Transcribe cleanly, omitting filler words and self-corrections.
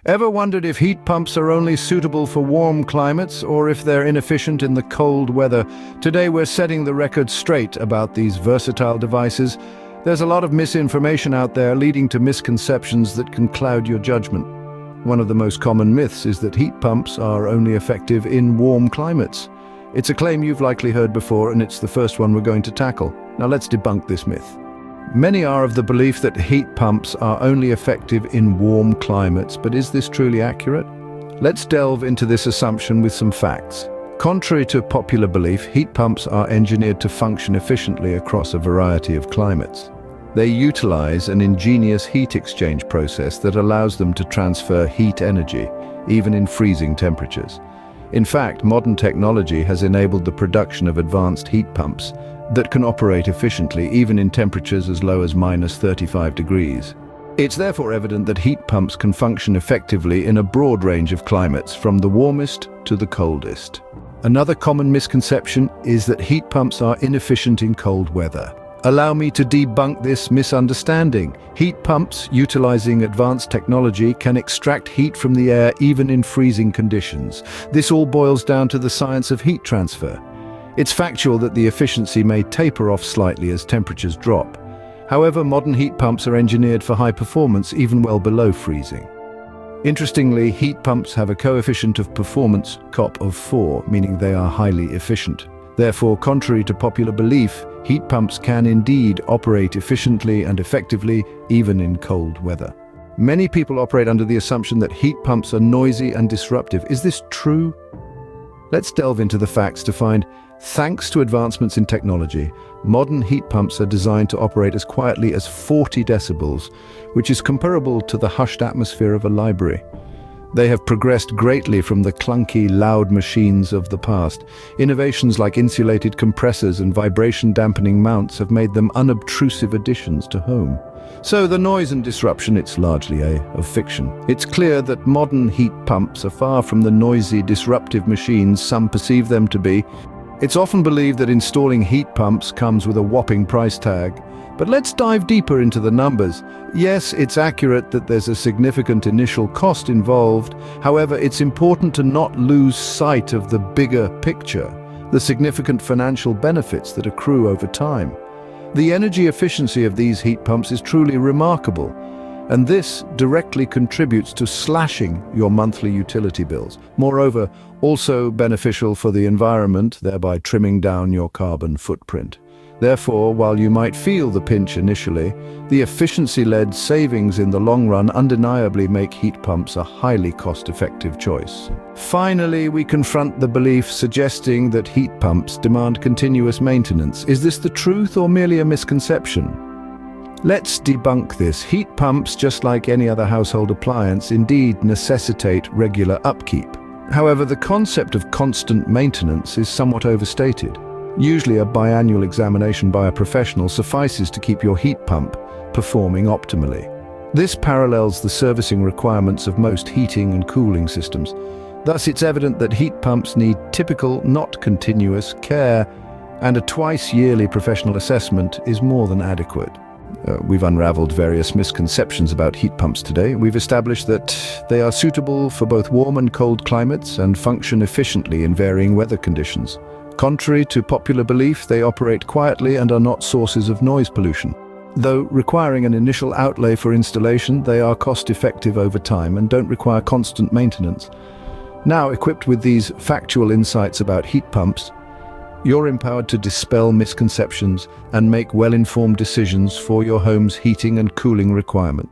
Ever wondered if heat pumps are only suitable for warm climates or if they're inefficient in the cold weather? Today we're setting the record straight about these versatile devices. There's a lot of misinformation out there leading to misconceptions that can cloud your judgment. One of the most common myths is that heat pumps are only effective in warm climates. It's a claim you've likely heard before, and it's the first one we're going to tackle. Now let's debunk this myth. Many are of the belief that heat pumps are only effective in warm climates, but is this truly accurate? Let's delve into this assumption with some facts. Contrary to popular belief, heat pumps are engineered to function efficiently across a variety of climates. They utilize an ingenious heat exchange process that allows them to transfer heat energy, even in freezing temperatures. In fact, modern technology has enabled the production of advanced heat pumps that can operate efficiently even in temperatures as low as -35 degrees. It's therefore evident that heat pumps can function effectively in a broad range of climates, from the warmest to the coldest. Another common misconception is that heat pumps are inefficient in cold weather. Allow me to debunk this misunderstanding. Heat pumps, utilizing advanced technology, can extract heat from the air even in freezing conditions. This all boils down to the science of heat transfer. It's factual that the efficiency may taper off slightly as temperatures drop. However, modern heat pumps are engineered for high performance, even well below freezing. Interestingly, heat pumps have a coefficient of performance, COP, of 4, meaning they are highly efficient. Therefore, contrary to popular belief, heat pumps can indeed operate efficiently and effectively, even in cold weather. Many people operate under the assumption that heat pumps are noisy and disruptive. Is this true? Let's delve into the facts to find. Thanks to advancements in technology, modern heat pumps are designed to operate as quietly as 40 decibels, which is comparable to the hushed atmosphere of a library. They have progressed greatly from the clunky, loud machines of the past. Innovations like insulated compressors and vibration-dampening mounts have made them unobtrusive additions to home. So the noise and disruption, it's largely of fiction. It's clear that modern heat pumps are far from the noisy, disruptive machines some perceive them to be. It's often believed that installing heat pumps comes with a whopping price tag. But let's dive deeper into the numbers. Yes, it's accurate that there's a significant initial cost involved. However, it's important to not lose sight of the bigger picture, the significant financial benefits that accrue over time. The energy efficiency of these heat pumps is truly remarkable, and this directly contributes to slashing your monthly utility bills. Moreover, also beneficial for the environment, thereby trimming down your carbon footprint. Therefore, while you might feel the pinch initially, the efficiency-led savings in the long run undeniably make heat pumps a highly cost-effective choice. Finally, we confront the belief suggesting that heat pumps demand continuous maintenance. Is this the truth or merely a misconception? Let's debunk this. Heat pumps, just like any other household appliance, indeed necessitate regular upkeep. However, the concept of constant maintenance is somewhat overstated. Usually a biannual examination by a professional suffices to keep your heat pump performing optimally. This parallels the servicing requirements of most heating and cooling systems. Thus, it's evident that heat pumps need typical, not continuous, care, and a twice-yearly professional assessment is more than adequate. We've unraveled various misconceptions about heat pumps today. We've established that they are suitable for both warm and cold climates and function efficiently in varying weather conditions. Contrary to popular belief, they operate quietly and are not sources of noise pollution. Though requiring an initial outlay for installation, they are cost-effective over time and don't require constant maintenance. Now, equipped with these factual insights about heat pumps, you're empowered to dispel misconceptions and make well-informed decisions for your home's heating and cooling requirements.